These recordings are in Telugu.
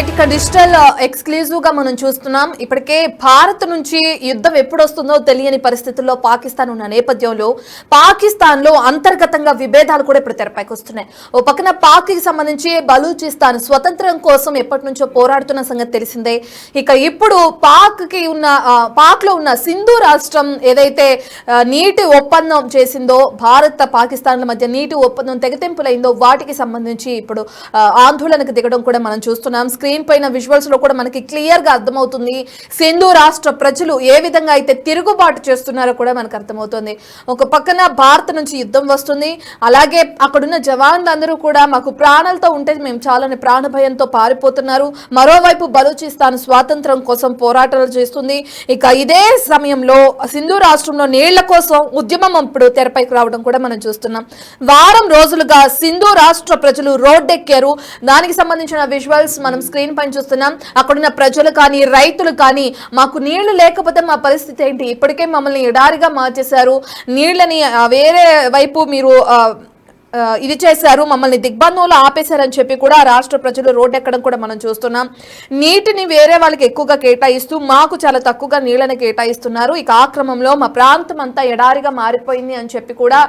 ఇక డిజిటల్ ఎక్స్క్లూజివ్ గా మనం చూస్తున్నాం. ఇప్పటికే భారత్ నుంచి యుద్ధం ఎప్పుడు వస్తుందో తెలియని పరిస్థితుల్లో పాకిస్తాన్ ఉన్న నేపథ్యంలో పాకిస్తాన్ లో అంతర్గతంగా విభేదాలు కూడా ఇప్పుడు తెరపైకి వస్తున్నాయి. ఓ పక్కన పాక్ కి సంబంధించి బలూచిస్తాన్ స్వతంత్రం కోసం ఎప్పటి నుంచో పోరాడుతున్న సంగతి తెలిసిందే. ఇక ఇప్పుడు పాక్ లో ఉన్న సింధు రాష్ట్రం ఏదైతే నీటి ఒప్పందం చేసిందో, భారత్ పాకిస్తాన్ల మధ్య నీటి ఒప్పందం తెగతింపులైందో వాటికి సంబంధించి ఇప్పుడు ఆందోళనకు దిగడం కూడా మనం చూస్తున్నాం. స్క్రీన్ పైన విజువల్స్ లో కూడా మనకి క్లియర్ గా అర్థమవుతుంది సింధు రాష్ట్ర ప్రజలు ఏ విధంగా అయితే తిరుగుబాటు చేస్తున్నారో కూడా మనకు అర్థమవుతుంది. ఒక పక్కన భారత్ నుంచి యుద్ధం వస్తుంది, అలాగే అక్కడున్న జవాన్లందరూ కూడా మాకు ప్రాణాలతో ఉంటే మేము చాలని ప్రాణ భయంతో పారిపోతున్నారు. మరోవైపు బలూచిస్తాన్ స్వాతంత్రం కోసం పోరాటాలు చేస్తుంది. ఇక ఇదే సమయంలో సింధు రాష్ట్రంలో నీళ్ల కోసం ఉద్యమం ఇప్పుడు తెరపైకి రావడం కూడా మనం చూస్తున్నాం. వారం రోజులుగా సింధు రాష్ట్ర ప్రజలు రోడ్డెక్కారు. దానికి సంబంధించిన విజువల్స్ మనం స్క్రీన్ పైన చూస్తున్నాం. అక్కడున్న ప్రజలు కానీ రైతులు కానీ మాకు నీళ్లు లేకపోతే మా పరిస్థితి ఏంటి, ఇప్పటికే మమ్మల్ని ఎడారిగా మార్చేశారు, నీళ్లని వేరే వైపు మీరు ఇది చేశారు, మమ్మల్ని దిగ్బంధంలో ఆపేశారని చెప్పి కూడా రాష్ట్ర ప్రజలు రోడ్డు ఎక్కడం కూడా మనం చూస్తున్నాం. నీటిని వేరే వాళ్ళకి ఎక్కువగా కేటాయిస్తూ మాకు చాలా తక్కువగా నీళ్ళని కేటాయిస్తున్నారు. ఇక ఆ క్రమంలో మా ప్రాంతం అంతా ఎడారిగా మారిపోయింది అని చెప్పి కూడా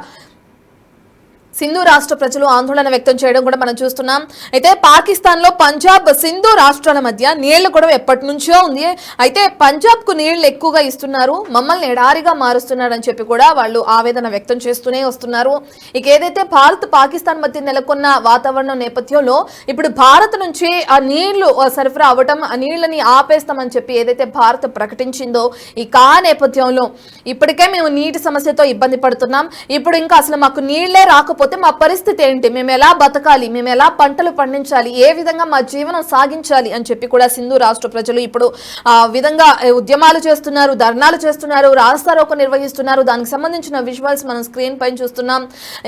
సింధు రాష్ట్ర ప్రజలు ఆందోళన వ్యక్తం చేయడం కూడా మనం చూస్తున్నాం. అయితే పాకిస్తాన్ లో పంజాబ్ సింధు రాష్ట్రాల మధ్య నీళ్లు కూడా ఎప్పటి నుంచో ఉంది. అయితే పంజాబ్ కు నీళ్లు ఎక్కువగా ఇస్తున్నారు, మమ్మల్ని ఎడారిగా మారుస్తున్నారు అని చెప్పి కూడా వాళ్ళు ఆవేదన వ్యక్తం చేస్తూనే వస్తున్నారు. ఇక ఏదైతే భారత్ పాకిస్తాన్ మధ్య నెలకొన్న వాతావరణం నేపథ్యంలో ఇప్పుడు భారత్ నుంచి ఆ నీళ్లు సరఫరా అవ్వటం, ఆ నీళ్లని ఆపేస్తామని చెప్పి ఏదైతే భారత్ ప్రకటించిందో ఇక ఆ నేపథ్యంలో ఇప్పటికే మేము నీటి సమస్యతో ఇబ్బంది పడుతున్నాం, ఇప్పుడు ఇంకా అసలు మాకు నీళ్లే రాకపోతే మా పరిస్థితి ఏంటి, మేము ఎలా బతకాలి, మేము ఎలా పంటలు పండించాలి, ఏ విధంగా మా జీవనం సాగించాలి అని చెప్పి కూడా సింధు రాష్ట్ర ప్రజలు ఇప్పుడు ఆ విధంగా ఉద్యమాలు చేస్తున్నారు, ధర్నాలు చేస్తున్నారు, రాస్తారోకో నిర్వహిస్తున్నారు. దానికి సంబంధించిన విజువల్స్ మనం స్క్రీన్ పైన చూస్తున్నాం.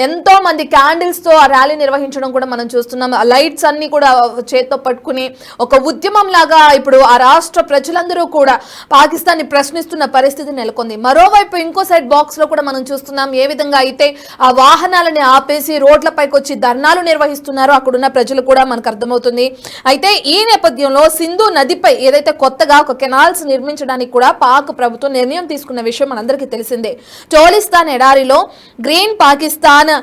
ఎంతో మంది క్యాండిల్స్ తో ఆ ర్యాలీ నిర్వహించడం కూడా మనం చూస్తున్నాం. లైట్స్ అన్ని కూడా చేత్తో పట్టుకుని ఒక ఉద్యమం లాగా ఇప్పుడు ఆ రాష్ట్ర ప్రజలందరూ కూడా పాకిస్తాన్ ని ప్రశ్నిస్తున్న పరిస్థితి నెలకొంది. మరోవైపు ఇంకో సైడ్ బాక్స్ లో కూడా మనం చూస్తున్నాం ఏ విధంగా అయితే ఆ వాహనాలని ఆపేసి రోడ్లపైకి వచ్చి ధర్నాలు నిర్వహిస్తున్నారు అక్కడున్న ప్రజలు కూడా మనకు అర్థమవుతుంది. అయితే ఈ నేపథ్యంలో సింధు నదిపై ఏదైతే కొత్తగా ఒక కెనాల్స్ నిర్మించడానికి కూడా పాక్ ప్రభుత్వం నిర్ణయం తీసుకున్న విషయం మనందరికీ తెలిసిందే. చోలిస్తాన్ ఎడారిలో గ్రీన్ పాకిస్తాన్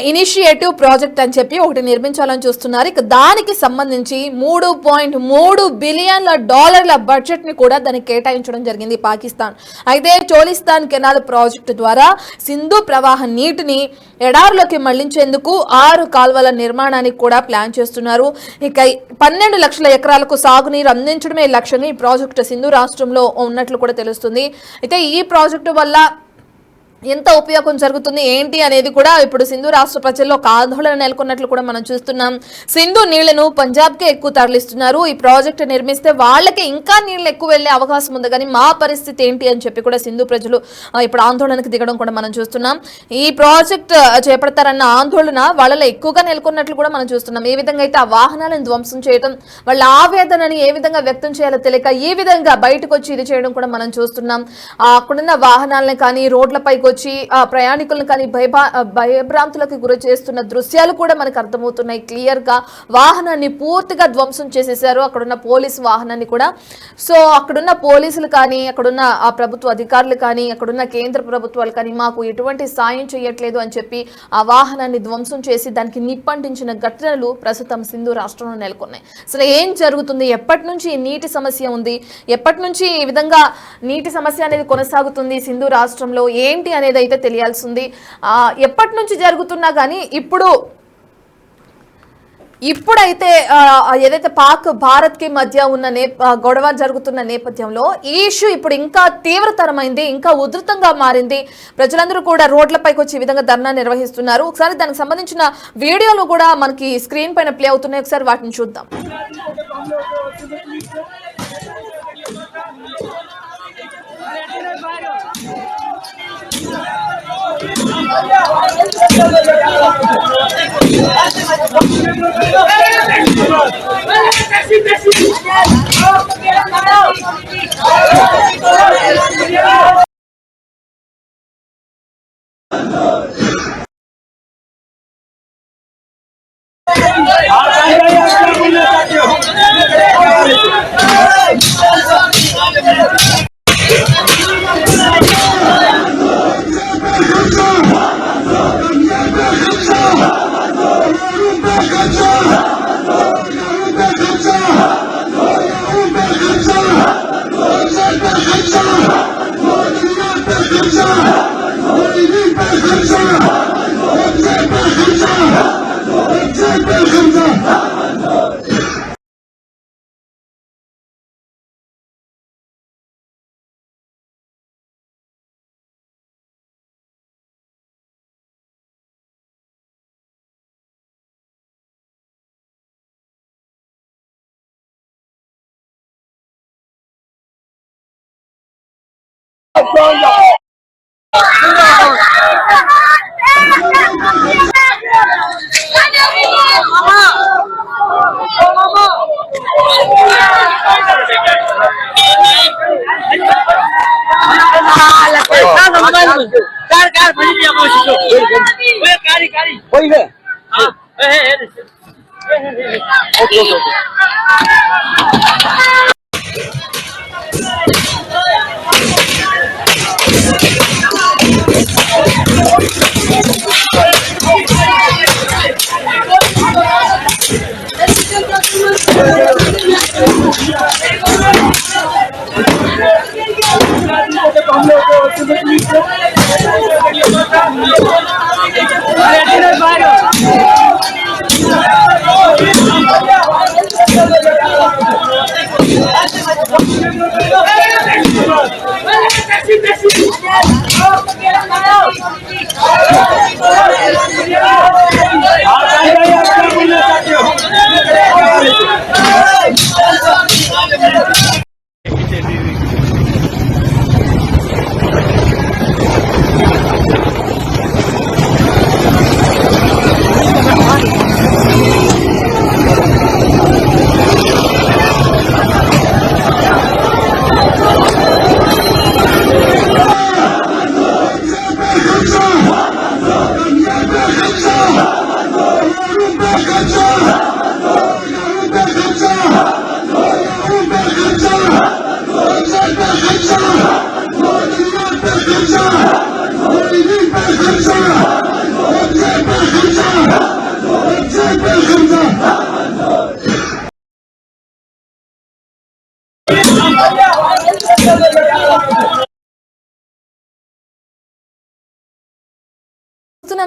ఇనిషియేటివ్ ప్రాజెక్ట్ అని చెప్పి ఒకటి నిర్మించాలని చూస్తున్నారు. ఇక దానికి సంబంధించి $3.3 బిలియన్ల బడ్జెట్ ని కూడా దానికి కేటాయించడం జరిగింది పాకిస్తాన్. అయితే చోలిస్తాన్ కెనాల్ ప్రాజెక్టు ద్వారా సింధు ప్రవాహ నీటిని ఎడారిలోకి మళ్లించేందుకు 6 కాల్వల నిర్మాణానికి కూడా ప్లాన్ చేస్తున్నారు. ఇక 12 లక్షల ఎకరాలకు సాగునీరు అందించడమే లక్ష్యంగా ఈ ప్రాజెక్టు సింధు రాష్ట్రంలో ఉన్నట్లు కూడా తెలుస్తుంది. అయితే ఈ ప్రాజెక్టు వల్ల ఎంత ఉపయోగం జరుగుతుంది ఏంటి అనేది కూడా ఇప్పుడు సింధు రాష్ట్ర ప్రజల్లో ఒక ఆందోళన నెలకొన్నట్లు కూడా మనం చూస్తున్నాం. సింధు నీళ్లను పంజాబ్కే ఎక్కువ తరలిస్తున్నారు, ఈ ప్రాజెక్టు నిర్మిస్తే వాళ్ళకి ఇంకా నీళ్లు ఎక్కువ వెళ్లే అవకాశం ఉంది, కానీ మా పరిస్థితి ఏంటి అని చెప్పి కూడా సింధు ప్రజలు ఇప్పుడు ఆందోళనకు దిగడం కూడా మనం చూస్తున్నాం. ఈ ప్రాజెక్ట్ చేపడతారన్న ఆందోళన వాళ్ళలో ఎక్కువగా నెలకొన్నట్లు కూడా మనం చూస్తున్నాం. ఏ విధంగా అయితే ఆ వాహనాలను ధ్వంసం చేయడం, వాళ్ళ ఆవేదనని ఏ విధంగా వ్యక్తం చేయాలో తెలియక ఈ విధంగా బయటకు వచ్చి ఇది చేయడం కూడా మనం చూస్తున్నాం. అక్కడున్న వాహనాలను కానీ రోడ్లపైకి వచ్చి ఆ ప్రయాణికులను కానీ భయభ్రాంతులకు గురి చేస్తున్న దృశ్యాలు కూడా మనకు అర్థమవుతున్నాయి. క్లియర్ గా వాహనాన్ని పూర్తిగా ధ్వంసం చేసేసారు, అక్కడున్న పోలీసు వాహనాన్ని కూడా. సో అక్కడున్న పోలీసులు కానీ, అక్కడున్న ఆ ప్రభుత్వ అధికారులు కానీ, అక్కడున్న కేంద్ర ప్రభుత్వాలు కానీ మాకు ఎటువంటి సాయం చేయట్లేదు అని చెప్పి ఆ వాహనాన్ని ధ్వంసం చేసి దానికి నిప్పంటించిన ఘటనలు ప్రస్తుతం సింధు రాష్ట్రంలో నెలకొన్నాయి. అసలు ఏం జరుగుతుంది, ఎప్పటి నుంచి నీటి సమస్య ఉంది, ఎప్పటి నుంచి ఈ విధంగా నీటి సమస్య అనేది కొనసాగుతుంది సింధు రాష్ట్రంలో ఏంటి అనేది అయితే తెలియాల్సింది. ఎప్పటి నుంచి జరుగుతున్నా కానీ ఇప్పుడైతే ఏదైతే పాక్ భారత్ కి మధ్య ఉన్న గొడవ జరుగుతున్న నేపథ్యంలో ఈ ఇష్యూ ఇప్పుడు ఇంకా తీవ్రతరమైంది, ఇంకా ఉధృతంగా మారింది. ప్రజలందరూ కూడా రోడ్లపైకి వచ్చి ఈ విధంగా ధర్నా నిర్వహిస్తున్నారు. ఒకసారి దానికి సంబంధించిన వీడియోలు కూడా మనకి స్క్రీన్ పైన ప్లే అవుతున్నాయి, ఒకసారి వాటిని చూద్దాం.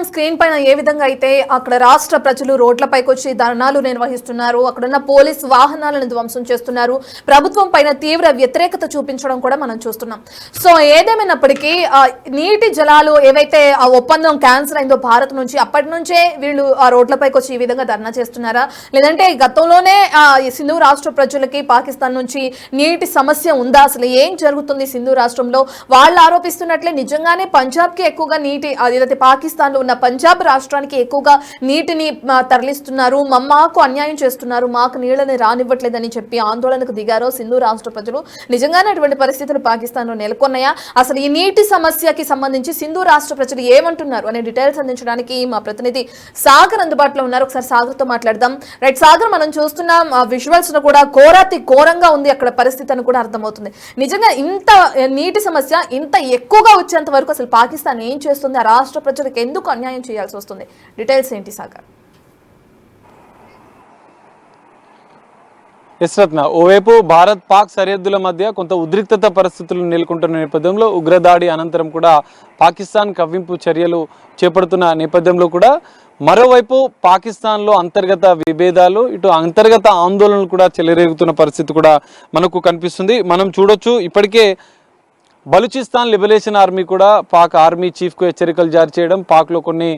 స్క్రీన్ పైన ఏ విధంగా అయితే అక్కడ రాష్ట్ర ప్రజలు రోడ్లపైకి వచ్చి ధర్నాలు నిర్వహిస్తున్నారు, అక్కడున్న పోలీస్ వాహనాలను ధ్వంసం చేస్తున్నారు, ప్రభుత్వం పైన తీవ్ర వ్యతిరేకత చూపించడం కూడా మనం చూస్తున్నాం. సో ఏదేమైనప్పటికీ నీటి జలాలు ఏవైతే ఆ ఒప్పందం క్యాన్సిల్ అయిందో భారత్ నుంచి, అప్పటి నుంచే వీళ్ళు ఆ రోడ్లపైకి వచ్చి ఈ విధంగా ధర్నా చేస్తున్నారా, లేదంటే గతంలోనే సింధు రాష్ట్ర ప్రజలకి పాకిస్తాన్ నుంచి నీటి సమస్య ఉందా, అసలు ఏం జరుగుతుంది సింధు రాష్ట్రంలో? వాళ్ళు ఆరోపిస్తున్నట్లే నిజంగానే పంజాబ్కి ఎక్కువగా నీటి, ఏదైతే పాకిస్తాన్ ఉన్న పంజాబ్ రాష్ట్రానికి ఎక్కువగా నీటిని తరలిస్తున్నారు, మాకు అన్యాయం చేస్తున్నారు, మాకు నీళ్ళని రానివ్వట్లేదని చెప్పి ఆందోళనకు దిగారో సింధు రాష్ట్ర ప్రజలు. నిజంగానే అటువంటి పరిస్థితులు పాకిస్తాన్ లో నెలకొన్నాయా, అసలు ఈ నీటి సమస్యకి సంబంధించి సింధు రాష్ట్ర ప్రజలు ఏమంటున్నారు అనే డీటెయిల్స్ అందించడానికి మా ప్రతినిధి సాగర్ అందుబాటులో ఉన్నారు. ఒకసారి సాగర్ తో మాట్లాడదాం. రైట్ సాగర్, మనం చూస్తున్నాం విజువల్స్ లో కూడా ఘోరంగా ఉంది అక్కడ పరిస్థితి అని కూడా అర్థమవుతుంది. నిజంగా ఇంత నీటి సమస్య ఇంత ఎక్కువగా వచ్చేంత వరకు అసలు పాకిస్తాన్ ఏం చేస్తుంది, ఆ రాష్ట్ర ప్రజలకు ఎందుకు అన్యాయం చేయాల్సి వస్తుంది? డీటెయిల్స్ ఏంటి సాగర్? యశ్రత్న, ఓవైపు భారత్ పాక్ సరిహద్దుల మధ్య కొంత ఉద్రిక్తత పరిస్థితులు నెలకొంటున్న నేపథ్యంలో ఉగ్రదాడి అనంతరం కూడా పాకిస్తాన్ కవ్వింపు చర్యలు చేపడుతున్న నేపథ్యంలో కూడా మరోవైపు పాకిస్తాన్లో అంతర్గత విభేదాలు, ఇటు అంతర్గత ఆందోళనలు కూడా చెలరేగుతున్న పరిస్థితి కూడా మనకు కనిపిస్తుంది. మనం చూడొచ్చు, ఇప్పటికే బలూచిస్తాన్ లిబరేషన్ ఆర్మీ కూడా పాక్ ఆర్మీ చీఫ్కు హెచ్చరికలు జారీ చేయడం, పాక్లో కొన్ని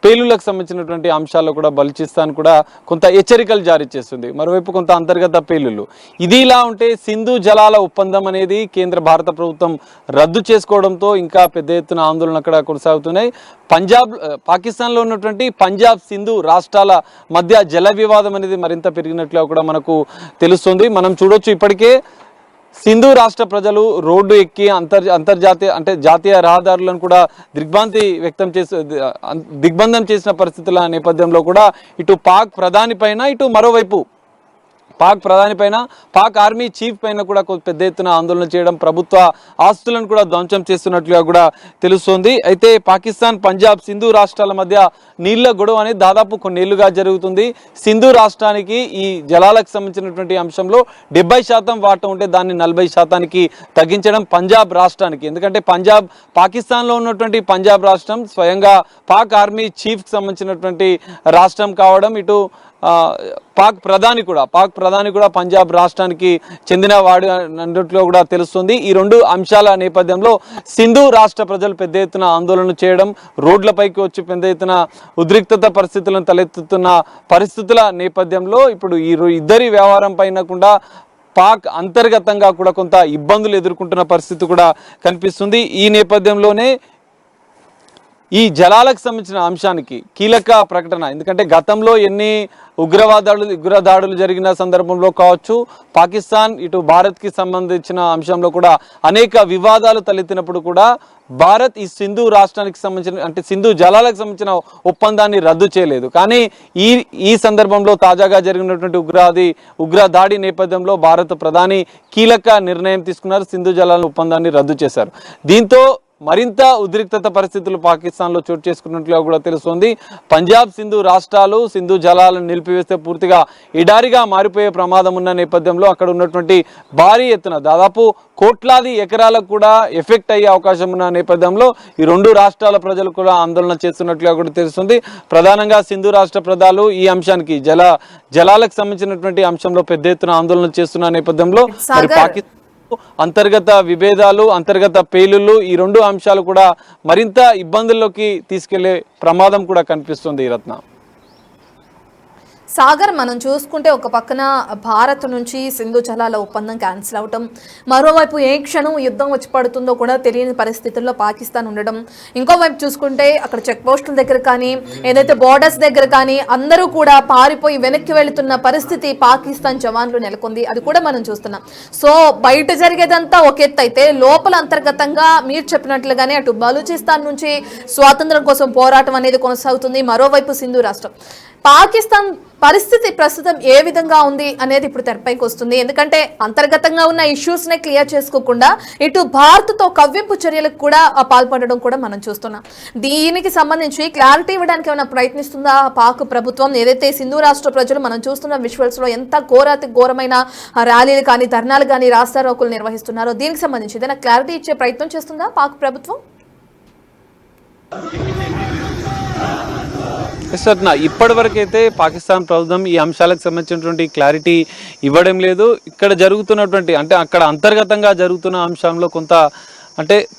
పేలుళ్లకు సంబంధించినటువంటి అంశాల్లో కూడా బలూచిస్తాన్ కూడా కొంత హెచ్చరికలు జారీ చేస్తుంది. మరోవైపు కొంత అంతర్గత పేలుళ్లు. ఇది ఇలా ఉంటే సింధు జలాల ఒప్పందం అనేది కేంద్ర భారత ప్రభుత్వం రద్దు చేసుకోవడంతో ఇంకా పెద్ద ఎత్తున ఆందోళన అక్కడ కొనసాగుతున్నాయి. పాకిస్తాన్లో ఉన్నటువంటి పంజాబ్ సింధు రాష్ట్రాల మధ్య జల వివాదం అనేది మరింత పెరిగినట్లుగా కూడా మనకు తెలుస్తుంది. మనం చూడొచ్చు, ఇప్పటికే సింధు రాష్ట్ర ప్రజలు రోడ్డు ఎక్కి జాతీయ రహదారులను కూడా దిగ్బంధం చేసిన పరిస్థితుల నేపథ్యంలో కూడా ఇటు పాక్ ప్రధాని పైన, ఇటు మరోవైపు పాక్ ఆర్మీ చీఫ్ పైన కూడా పెద్ద ఎత్తున ఆందోళన చేయడం, ప్రభుత్వ ఆస్తులను కూడా ధ్వంసం చేస్తున్నట్లుగా కూడా తెలుస్తోంది. అయితే పాకిస్తాన్ పంజాబ్ సింధు రాష్ట్రాల మధ్య నీళ్ల గొడవ అనేది దాదాపు కొన్నేళ్లుగా జరుగుతుంది. సింధు రాష్ట్రానికి ఈ జలాలకు సంబంధించినటువంటి అంశంలో 70% వాటా ఉంటే దాన్ని 40%కి తగ్గించడం పంజాబ్ రాష్ట్రానికి. ఎందుకంటే పాకిస్తాన్లో ఉన్నటువంటి పంజాబ్ రాష్ట్రం స్వయంగా పాక్ ఆర్మీ చీఫ్కి సంబంధించినటువంటి రాష్ట్రం కావడం, ఇటు పాక్ ప్రధాని కూడా పంజాబ్ రాష్ట్రానికి చెందిన వాడు అన్నట్లు కూడా తెలుస్తుంది. ఈ రెండు అంశాల నేపథ్యంలో సింధు రాష్ట్ర ప్రజలు పెద్ద ఎత్తున ఆందోళన చేయడం, రోడ్లపైకి వచ్చి పెద్ద ఎత్తున ఉద్రిక్తత పరిస్థితులను తలెత్తుతున్న పరిస్థితుల నేపథ్యంలో ఇప్పుడు ఈ ఇద్దరి వ్యవహారం పైన కూడా పాక్ అంతర్గతంగా కూడా కొంత ఇబ్బందులు ఎదుర్కొంటున్న పరిస్థితి కూడా కనిపిస్తుంది. ఈ నేపథ్యంలోనే ఈ జలాలకు సంబంధించిన అంశానికి కీలక ప్రకటన. ఎందుకంటే గతంలో ఎన్ని ఉగ్రదాడులు జరిగిన సందర్భంలో కావచ్చు, పాకిస్తాన్ ఇటు భారత్కి సంబంధించిన అంశంలో కూడా అనేక వివాదాలు తలెత్తినప్పుడు కూడా భారత్ ఈ సింధు రాష్ట్రానికి సంబంధించిన అంటే సింధు జలాలకు సంబంధించిన ఒప్పందాన్ని రద్దు చేయలేదు. కానీ ఈ సందర్భంలో తాజాగా జరిగినటువంటి ఉగ్రదాడి నేపథ్యంలో భారత ప్రధాని కీలక నిర్ణయం తీసుకున్నారు, సింధు జలాల ఒప్పందాన్ని రద్దు చేశారు. దీంతో మరింత ఉద్రిక్తత పరిస్థితులు పాకిస్తాన్లో చోటు చేసుకున్నట్లుగా కూడా తెలుస్తోంది. పంజాబ్ సింధు రాష్ట్రాలు సింధు జలాలను నిలిపివేస్తే పూర్తిగా ఎడారిగా మారిపోయే ప్రమాదం ఉన్న నేపథ్యంలో అక్కడ ఉన్నటువంటి భారీ ఎత్తున దాదాపు కోట్లాది ఎకరాలకు కూడా ఎఫెక్ట్ అయ్యే అవకాశం ఉన్న నేపథ్యంలో ఈ రెండు రాష్ట్రాల ప్రజలు కూడా ఆందోళన చేస్తున్నట్లుగా కూడా తెలుస్తుంది. ప్రధానంగా సింధు రాష్ట్ర ప్రజలు ఈ అంశానికి జలాలకు సంబంధించినటువంటి అంశంలో పెద్ద ఎత్తున ఆందోళన చేస్తున్న నేపథ్యంలో పాకిస్తాన్ అంతర్గత విభేదాలు, అంతర్గత పేలుళ్ళు, ఈ రెండు అంశాలు కూడా మరింత ఇబ్బందుల్లోకి తీసుకెళ్లే ప్రమాదం కూడా కనిపిస్తుంది. రత్న సాగర్, మనం చూసుకుంటే ఒక పక్కన భారత్ నుంచి సింధు జలాల ఒప్పందం క్యాన్సిల్ అవటం, మరోవైపు ఏ క్షణం యుద్ధం వచ్చి పడుతుందో కూడా తెలియని పరిస్థితుల్లో పాకిస్తాన్ ఉండడం, ఇంకోవైపు చూసుకుంటే అక్కడ చెక్ పోస్టుల దగ్గర కానీ ఏదైతే బోర్డర్స్ దగ్గర కానీ అందరూ కూడా పారిపోయి వెనక్కి వెళుతున్న పరిస్థితి పాకిస్తాన్ జవాన్లు నెలకొంది. అది కూడా మనం చూస్తున్నాం. సో బయట జరిగేదంతా ఒక ఎత్తు అయితే లోపల అంతర్గతంగా మీరు చెప్పినట్లుగానే అటు బలూచిస్తాన్ నుంచి స్వాతంత్రం కోసం పోరాటం అనేది కొనసాగుతుంది. మరోవైపు సింధు రాష్ట్రం, పాకిస్తాన్ పరిస్థితి ప్రస్తుతం ఏ విధంగా ఉంది అనేది ఇప్పుడు తెరపైకి వస్తుంది. ఎందుకంటే అంతర్గతంగా ఉన్న ఇష్యూస్ నే క్లియర్ చేసుకోకుండా ఇటు భారత్తో కవ్వింపు చర్యలకు కూడా పాల్పడడం కూడా మనం చూస్తున్నాం. దీనికి సంబంధించి క్లారిటీ ఇవ్వడానికి ఏమైనా ప్రయత్నిస్తుందా పాక్ ప్రభుత్వం? ఏదైతే సింధు రాష్ట్ర ప్రజలు మనం చూస్తున్న విజువల్స్ లో ఎంత ఘోరమైన ర్యాలీలు కానీ ధర్నాలు కానీ రాస్తారోకులు నిర్వహిస్తున్నారో దీనికి సంబంధించి ఏదైనా క్లారిటీ ఇచ్చే ప్రయత్నం చేస్తుందా పాక్ ప్రభుత్వం? ఇప్పటి వరకు అయితే పాకిస్తాన్ ప్రభుత్వం ఈ అంశాలకు సంబంధించినటువంటి క్లారిటీ ఇవ్వడం లేదు. ఇక్కడ జరుగుతున్నటువంటి అంటే అక్కడ అంతర్గతంగా జరుగుతున్న అంశంలో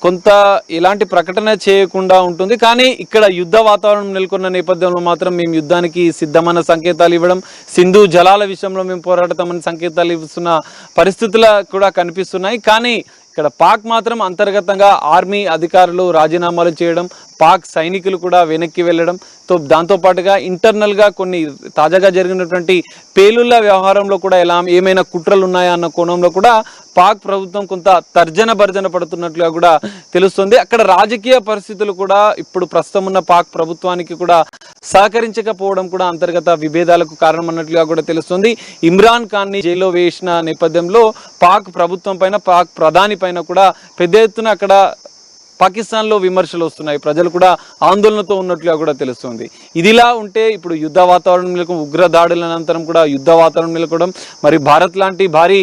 కొంత ఎలాంటి ప్రకటన చేయకుండా ఉంటుంది. కానీ ఇక్కడ యుద్ధ వాతావరణం నెలకొన్న నేపథ్యంలో మాత్రం మేము యుద్ధానికి సిద్ధమైన సంకేతాలు ఇవ్వడం, సింధు జలాల విషయంలో మేము పోరాడతామని సంకేతాలు ఇస్తున్న పరిస్థితులు కూడా కనిపిస్తున్నాయి. కానీ ఇక్కడ పాక్ మాత్రం అంతర్గతంగా ఆర్మీ అధికారులు రాజీనామాలు చేయడం, పాక్ సైనికులు కూడా వెనక్కి వెళ్ళడం, దాంతోపాటుగా ఇంటర్నల్గా కొన్ని తాజాగా జరిగినటువంటి పేలుళ్ల వ్యవహారంలో కూడా ఏమైనా కుట్రలు ఉన్నాయా అన్న కోణంలో కూడా పాక్ ప్రభుత్వం కొంత తర్జన భర్జన పడుతున్నట్లుగా కూడా తెలుస్తుంది. అక్కడ రాజకీయ పరిస్థితులు కూడా ఇప్పుడు ప్రస్తుతం ఉన్న పాక్ ప్రభుత్వానికి కూడా సహకరించకపోవడం కూడా అంతర్గత విభేదాలకు కారణం అన్నట్లుగా కూడా తెలుస్తుంది. ఇమ్రాన్ ఖాన్ ని జైల్లో వేసిన నేపథ్యంలో పాక్ ప్రభుత్వం పైన, పాక్ ప్రధాని పైన కూడా పెద్ద ఎత్తున అక్కడ పాకిస్తాన్లో విమర్శలు వస్తున్నాయి. ప్రజలు కూడా ఆందోళనతో ఉన్నట్లుగా కూడా తెలుస్తుంది. ఇదిలా ఉంటే ఇప్పుడు యుద్ధ వాతావరణం నెలకొన్న ఉగ్రదాడుల అనంతరం కూడా యుద్ధ వాతావరణం నెలకొనడం, మరి భారత్ లాంటి భారీ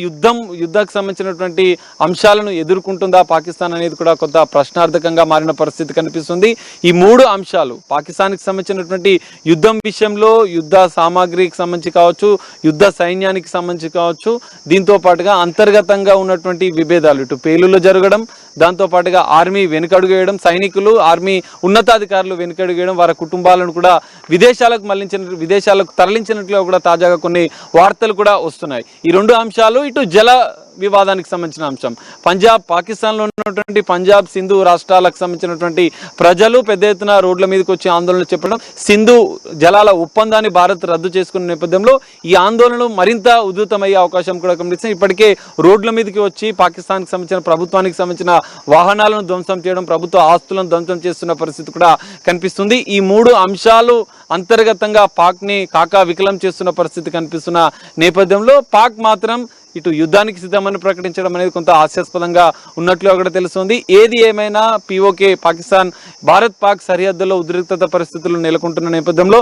యుద్ధానికి సంబంధించినటువంటి అంశాలను ఎదుర్కొంటుందా పాకిస్తాన్ అనేది కూడా కొంత ప్రశ్నార్థకంగా మారిన పరిస్థితి కనిపిస్తుంది. ఈ మూడు అంశాలు పాకిస్తాన్కి సంబంధించినటువంటి యుద్ధం విషయంలో యుద్ధ సామాగ్రికి సంబంధించి కావచ్చు, యుద్ధ సైన్యానికి సంబంధించి కావచ్చు, దీంతో పాటుగా అంతర్గతంగా ఉన్నటువంటి విభేదాలు, ఇటు పేలుళ్ళు జరగడం, దాంతోపాటుగా ఆర్మీ వెనుకడుగు వేయడం, సైనికులు ఆర్మీ ఉన్నతాధికారులు వెనుకడుగు వేయడం, వారి కుటుంబాలను కూడా విదేశాలకు తరలించినట్లుగా కూడా తాజాగా కొన్ని వార్తలు కూడా వస్తున్నాయి. ఈ రెండు అంశాలు ఇటు జల వివాదానికి సంబంధించిన అంశం, పాకిస్తాన్లో ఉన్నటువంటి పంజాబ్ సింధు రాష్ట్రాలకు సంబంధించినటువంటి ప్రజలు పెద్ద ఎత్తున రోడ్ల మీదకి వచ్చి ఆందోళన చెప్పడం, సింధు జలాల ఒప్పందాన్ని భారత్ రద్దు చేసుకున్న నేపథ్యంలో ఈ ఆందోళనలు మరింత ఉధృతమయ్యే అవకాశం కూడా కనిపిస్తుంది. ఇప్పటికే రోడ్ల మీదకి వచ్చి పాకిస్తాన్కి సంబంధించిన ప్రభుత్వానికి సంబంధించిన వాహనాలను ధ్వంసం చేయడం, ప్రభుత్వ ఆస్తులను ధ్వంసం చేస్తున్న పరిస్థితి కూడా కనిపిస్తుంది. ఈ మూడు అంశాలు అంతర్గతంగా పాక్ని వికలం చేస్తున్న పరిస్థితి కనిపిస్తున్న నేపథ్యంలో పాక్ మాత్రం ఇటు యుద్ధానికి సిద్ధమని ప్రకటించడం అనేది కొంత హాస్యాస్పదంగా ఉన్నట్లు కూడా తెలుస్తుంది. ఏది ఏమైనా పీఓకే భారత్ పాక్ సరిహద్దుల్లో ఉద్రిక్తత పరిస్థితులు నెలకొంటున్న నేపథ్యంలో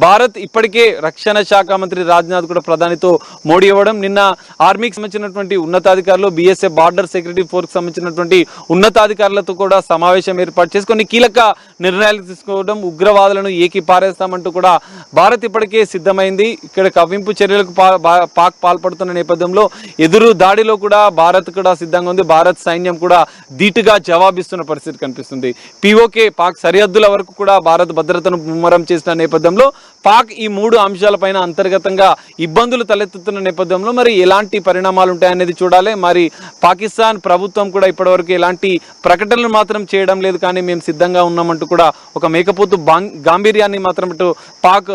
భారత్ ఇప్పటికే రక్షణ శాఖ మంత్రి రాజ్నాథ్ కూడా ప్రధానితో మోడీ ఇవ్వడం, నిన్న ఆర్మీకి సంబంధించినటువంటి ఉన్నతాధికారులు, BSF బార్డర్ సెక్యూరిటీ ఫోర్స్ సంబంధించినటువంటి ఉన్నతాధికారులతో కూడా సమావేశం ఏర్పాటు చేసి కొన్ని కీలక నిర్ణయాలు తీసుకోవడం, ఉగ్రవాదులను ఏకి పారేస్తామంటూ కూడా భారత్ ఇప్పటికే సిద్ధమైంది. ఇక్కడ కవ్వింపు చర్యలకు పాక్ పాల్పడుతున్న నేపథ్యంలో ఎదురు దాడిలో కూడా భారత్ కూడా సిద్ధంగా ఉంది. భారత్ సైన్యం కూడా ధీటుగా జవాబిస్తున్న పరిస్థితి కనిపిస్తుంది. పిఓకే పాక్ సరిహద్దుల వరకు కూడా భారత్ భద్రతను ముమ్మరం చేసిన నేపథ్యంలో పాక్ ఈ 3 అంశాలపైన అంతర్గతంగా ఇబ్బందులు తలెత్తుతున్న నేపథ్యంలో మరి ఎలాంటి పరిణామాలు ఉంటాయనేది చూడాలి. మరి పాకిస్తాన్ ప్రభుత్వం కూడా ఇప్పటివరకు ఎలాంటి ప్రకటనలు మాత్రం చేయడం లేదు, కానీ మేము సిద్ధంగా ఉన్నామంటూ కూడా ఒక మేకపోతు గాంభీర్యాన్ని మాత్రం ఇటు పాక్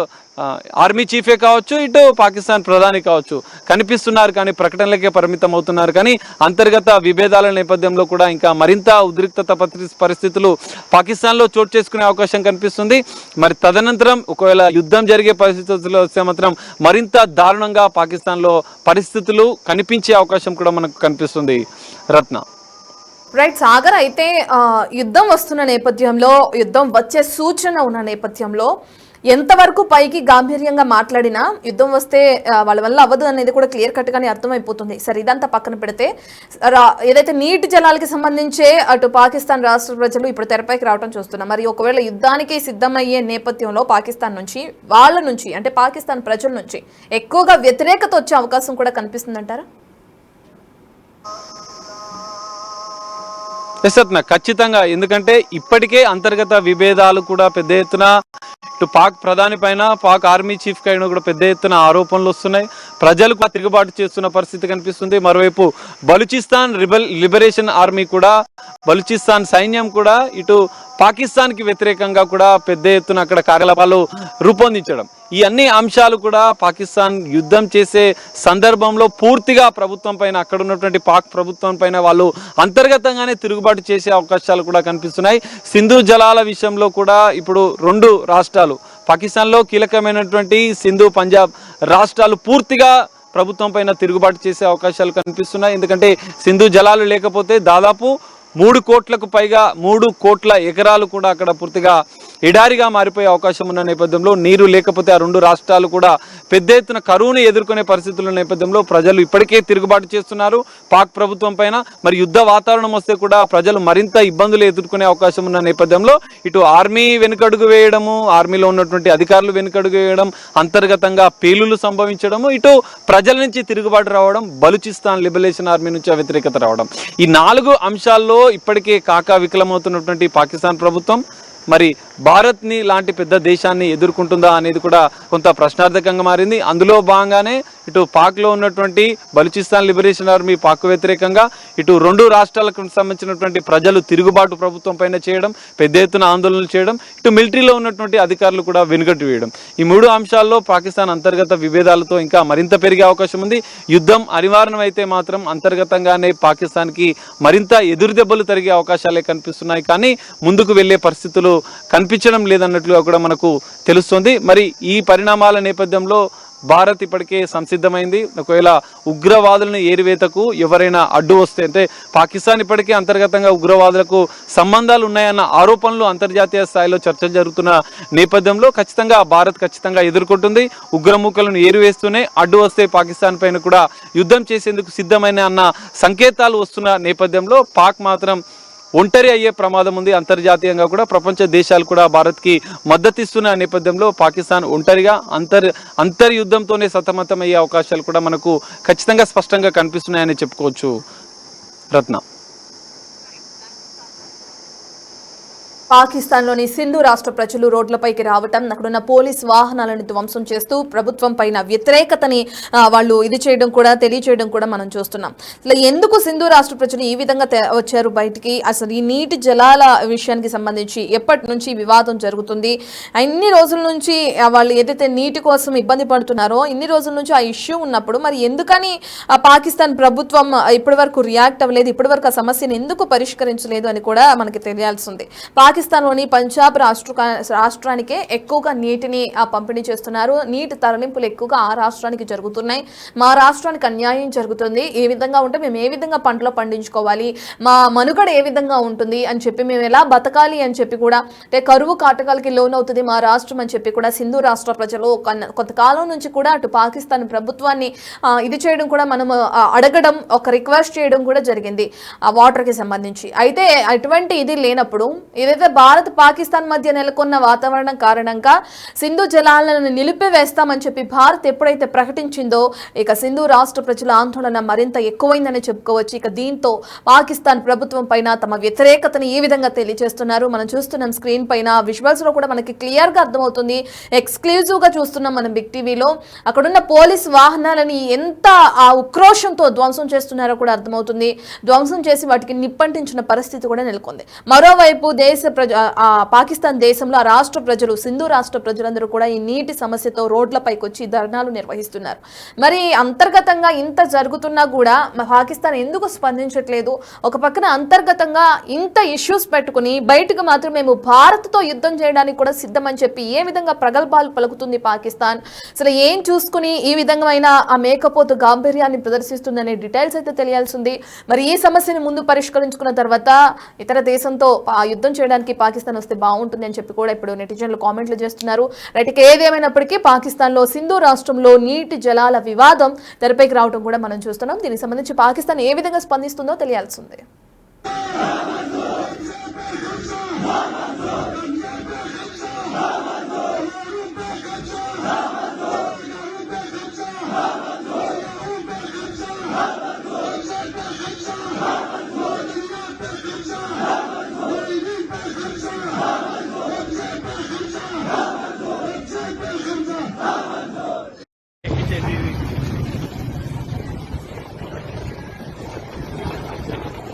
ఆర్మీ చీఫే కావచ్చు, ఇటు పాకిస్తాన్ ప్రధాని కావచ్చు కనిపిస్తున్నారు, కానీ ప్రకటనలకే పరిమితం అవుతున్నారు. కానీ అంతర్గత విభేదాల నేపథ్యంలో కూడా ఇంకా మరింత ఉద్రిక్తత పరిస్థితులు పాకిస్తాన్లో చోటు చేసుకునే అవకాశం కనిపిస్తుంది. మరి తదనంతరం ఒకవేళ యుద్ధం జరిగే పరిస్థితుల్లో వస్తే మాత్రం మరింత దారుణంగా పాకిస్తాన్లో పరిస్థితులు కనిపించే అవకాశం కూడా మనకు కనిపిస్తుంది. రత్న రైట్ సాగర్, అయితే యుద్ధం వస్తున్న నేపథ్యంలో, యుద్ధం వచ్చే సూచన ఉన్న నేపథ్యంలో ఎంతవరకు పైకి గాంభీర్యంగా మాట్లాడినా యుద్ధం వస్తే వాళ్ళ వల్ల అవ్వదు అనేది కూడా క్లియర్ కట్ గానే అర్థమైపోతుంది. సరే, ఇదంతా పక్కన పెడితే ఏదైతే నీటి జలాలకి సంబంధించే అటు పాకిస్తాన్ రాష్ట్ర ప్రజలు ఇప్పుడు తెరపైకి రావడం చూస్తున్నాం. మరి ఒకవేళ యుద్ధానికి సిద్ధమయ్యే నేపథ్యంలో పాకిస్తాన్ నుంచి, వాళ్ళ నుంచి అంటే పాకిస్తాన్ ప్రజల నుంచి ఎక్కువగా వ్యతిరేకత వచ్చే అవకాశం కూడా కనిపిస్తుందంటారా? ఖచ్చితంగా. ఎందుకంటే ఇప్పటికే అంతర్గత విభేదాలు కూడా పెద్ద ఎత్తున ఇటు పాక్ ప్రధాని పైన, పాక్ ఆర్మీ చీఫ్ పైన కూడా పెద్ద ఎత్తున ఆరోపణలు వస్తున్నాయి. ప్రజలకు తిరుగుబాటు చేస్తున్న పరిస్థితి కనిపిస్తుంది. మరోవైపు బలూచిస్తాన్ లిబరేషన్ ఆర్మీ కూడా, బలూచిస్తాన్ సైన్యం కూడా ఇటు పాకిస్తాన్కి వ్యతిరేకంగా కూడా పెద్ద ఎత్తున అక్కడ కార్యకలాపాలు రూపొందించడం, ఈ అన్ని అంశాలు కూడా పాకిస్తాన్ యుద్ధం చేసే సందర్భంలో పూర్తిగా ప్రభుత్వం పైన, అక్కడ ఉన్నటువంటి పాక్ ప్రభుత్వం పైన వాళ్ళు అంతర్గతంగానే తిరుగుబాటు చేసే అవకాశాలు కూడా కనిపిస్తున్నాయి. సింధు జలాల విషయంలో కూడా ఇప్పుడు 2 రాష్ట్రాలు పాకిస్తాన్లో కీలకమైనటువంటి సింధు, పంజాబ్ రాష్ట్రాలు పూర్తిగా ప్రభుత్వం పైన తిరుగుబాటు చేసే అవకాశాలు కనిపిస్తున్నాయి. ఎందుకంటే సింధు జలాలు లేకపోతే దాదాపు 3 కోట్లకు పైగా 3 కోట్ల ఎకరాలు కూడా అక్కడ పూర్తిగా ఎడారిగా మారిపోయే అవకాశం ఉన్న నేపథ్యంలో, నీరు లేకపోతే ఆ 2 రాష్ట్రాలు కూడా పెద్ద ఎత్తున కరువును ఎదుర్కొనే పరిస్థితుల నేపథ్యంలో ప్రజలు ఇప్పటికే తిరుగుబాటు చేస్తున్నారు పాక్ ప్రభుత్వం పైన. మరి యుద్ధ వాతావరణం వస్తే కూడా ప్రజలు మరింత ఇబ్బందులు ఎదుర్కొనే అవకాశం ఉన్న నేపథ్యంలో ఇటు ఆర్మీ వెనుకడుగు వేయడము, ఆర్మీలో ఉన్నటువంటి అధికారులు వెనుకడుగు వేయడం, అంతర్గతంగా పేలులు సంభవించడము, ఇటు ప్రజల నుంచి తిరుగుబాటు రావడం, బలూచిస్తాన్ లిబరేషన్ ఆర్మీ నుంచి వ్యతిరేకత రావడం, ఈ 4 అంశాల్లో ఇప్పటికే కాకా వికలమవుతున్నటువంటి పాకిస్తాన్ ప్రభుత్వం మరి భారత్ని లాంటి పెద్ద దేశాన్ని ఎదుర్కొంటుందా అనేది కూడా కొంత ప్రశ్నార్థకంగా మారింది. అందులో భాగంగానే ఇటు పాక్లో ఉన్నటువంటి బలూచిస్తాన్ లిబరేషన్ ఆర్మీ పాక్ వ్యతిరేకంగా, ఇటు 2 రాష్ట్రాలకు సంబంధించినటువంటి ప్రజలు తిరుగుబాటు ప్రభుత్వం పైన చేయడం, పెద్ద ఎత్తున ఆందోళనలు చేయడం, ఇటు మిలిటరీలో ఉన్నటువంటి అధికారులు కూడా వెనుకట్టు వేయడం, ఈ 3 అంశాల్లో పాకిస్తాన్ అంతర్గత విభేదాలతో ఇంకా మరింత పెరిగే అవకాశం ఉంది. యుద్ధం అనివార్యం అయితే మాత్రం అంతర్గతంగానే పాకిస్తాన్కి మరింత ఎదురు దెబ్బలు తరిగే అవకాశాలే కనిపిస్తున్నాయి, కానీ ముందుకు వెళ్లే పరిస్థితులు కనిపించడం లేదన్నట్లుగా కూడా మనకు తెలుస్తుంది. మరి ఈ పరిణామాల నేపథ్యంలో భారత్ ఇప్పటికే సంసిద్ధమైంది. ఒకవేళ ఉగ్రవాదులను ఏరివేతకు ఎవరైనా అడ్డు వస్తే, అంటే పాకిస్తాన్ ఇప్పటికే అంతర్గతంగా ఉగ్రవాదులకు సంబంధాలు ఉన్నాయన్న ఆరోపణలు అంతర్జాతీయ స్థాయిలో చర్చ జరుగుతున్న నేపథ్యంలో ఖచ్చితంగా భారత్ ఎదుర్కొంటుంది. ఉగ్రమూకలను ఏరివేస్తూనే అడ్డు వస్తే పాకిస్తాన్ పైన కూడా యుద్ధం చేసేందుకు సిద్ధమైన అన్న సంకేతాలు వస్తున్న నేపథ్యంలో పాక్ మాత్రం ఒంటరి అయ్యే ప్రమాదం ఉంది. అంతర్జాతీయంగా కూడా ప్రపంచ దేశాలు కూడా భారత్కి మద్దతిస్తున్న నేపథ్యంలో పాకిస్తాన్ ఒంటరిగా అంతర్యుద్ధంతోనే సతమతమయ్యే అవకాశాలు కూడా మనకు ఖచ్చితంగా స్పష్టంగా కనిపిస్తున్నాయని చెప్పుకోవచ్చు. రత్న, పాకిస్తాన్లోని సింధు రాష్ట్ర ప్రజలు రోడ్లపైకి రావటం, అక్కడున్న పోలీస్ వాహనాలను ధ్వంసం చేస్తూ ప్రభుత్వం పైన వ్యతిరేకతని వాళ్ళు తెలియచేయడం కూడా మనం చూస్తున్నాం. అసలు ఎందుకు సింధు రాష్ట్ర ప్రజలు ఈ విధంగా వచ్చారు బయటికి? అసలు ఈ నీటి జలాల విషయానికి సంబంధించి ఎప్పటి నుంచి వివాదం జరుగుతుంది? ఇన్ని రోజుల నుంచి వాళ్ళు ఏదైతే నీటి కోసం ఇబ్బంది పడుతున్నారో ఇన్ని రోజుల నుంచి ఆ ఇష్యూ ఉన్నప్పుడు మరి ఎందుకని పాకిస్తాన్ ప్రభుత్వం ఇప్పటి వరకు రియాక్ట్ అవ్వలేదు, ఇప్పటి వరకు ఆ సమస్యను ఎందుకు పరిష్కరించలేదు అని కూడా మనకి తెలియాల్సింది. పాకిస్తాన్లోని పంజాబ్ రాష్ట్రానికే ఎక్కువగా నీటిని పంపిణీ చేస్తున్నారు. నీటి తరలింపులు ఎక్కువగా ఆ రాష్ట్రానికి జరుగుతున్నాయి. మా రాష్ట్రానికి అన్యాయం జరుగుతుంది, ఏ విధంగా ఉంటే మేము ఏ విధంగా పంటలు పండించుకోవాలి, మా మనుగడ ఏ విధంగా ఉంటుంది అని చెప్పి, మేము ఎలా బతకాలి అని చెప్పి కూడా, అంటే కరువు కాటకాలకి లోనవుతుంది మా రాష్ట్రం అని చెప్పి కూడా సింధు రాష్ట్ర ప్రజలు కొంతకాలం నుంచి కూడా అటు పాకిస్తాన్ ప్రభుత్వాన్ని ఇది చేయడం కూడా మనం అడగడం, ఒక రిక్వెస్ట్ చేయడం కూడా జరిగింది ఆ వాటర్కి సంబంధించి. అయితే అటువంటి ఇది లేనప్పుడు ఏదైతే ఇటీవల భారత్ పాకిస్తాన్ మధ్య నెలకొన్న వాతావరణం కారణంగా సింధు జలాలను నిలిపివేస్తామని చెప్పి భారత్ ఎప్పుడైతే ప్రకటించిందో ఇక సింధు రాష్ట్ర ప్రజల ఆందోళన మరింత ఎక్కువైందని చెప్పుకోవచ్చు. ఇక దీంతో పాకిస్తాన్ ప్రభుత్వం పైన తమ వ్యతిరేకతను ఈ విధంగా తెలియజేస్తున్నారు. మనం చూస్తున్నాం స్క్రీన్ పైన విజువల్స్ లో కూడా మనకి క్లియర్ గా అర్థమవుతుంది. ఎక్స్క్లూజివ్ గా చూస్తున్నాం మనం బిగ్ టీవీలో. అక్కడున్న పోలీస్ వాహనాలని ఎంత ఆ ఉక్రోషంతో ధ్వంసం చేస్తున్నారో కూడా అర్థమవుతుంది. ధ్వంసం చేసి వాటికి నిప్పంటించిన పరిస్థితి కూడా నెలకొంది. మరోవైపు పాకిస్తాన్ దేశంలో ఆ రాష్ట్ర ప్రజలు, సింధు రాష్ట్ర ప్రజలందరూ కూడా ఈ నీటి సమస్యతో రోడ్లపైకి వచ్చి ధర్నాలు నిర్వహిస్తున్నారు. మరి అంతర్గతంగా ఇంత జరుగుతున్నా కూడా పాకిస్తాన్ ఎందుకు స్పందించట్లేదు? ఒక పక్కన అంతర్గతంగా ఇంత ఇష్యూస్ పెట్టుకుని బయటకు మాత్రం మేము భారత్తో యుద్ధం చేయడానికి కూడా సిద్ధమని చెప్పి ఏ విధంగా ప్రగల్భాలు పలుకుతుంది పాకిస్తాన్? అసలు ఏం చూసుకుని ఈ విధమైన ఆ మేకపోతు గాంభీర్యాన్ని ప్రదర్శిస్తుందనే డీటెయిల్స్ అయితే తెలియాల్సింది. మరి ఈ సమస్యను ముందు పరిష్కరించుకున్న తర్వాత ఇతర దేశంతో యుద్ధం చేయడానికి పాకిస్తాన్ వస్తే బాగుంటుంది అని చెప్పి కూడా ఇప్పుడు నెటిజన్లు కామెంట్లు చేస్తున్నారు. రైట్, ఏదేమైనప్పటికీ పాకిస్తాన్లో సింధు రాష్ట్రంలో నీటి జలాల వివాదం తెరపైకి రావడం కూడా మనం చూస్తున్నాం. దీనికి సంబంధించి పాకిస్తాన్ ఏ విధంగా స్పందిస్తుందో తెలియాల్సిందే.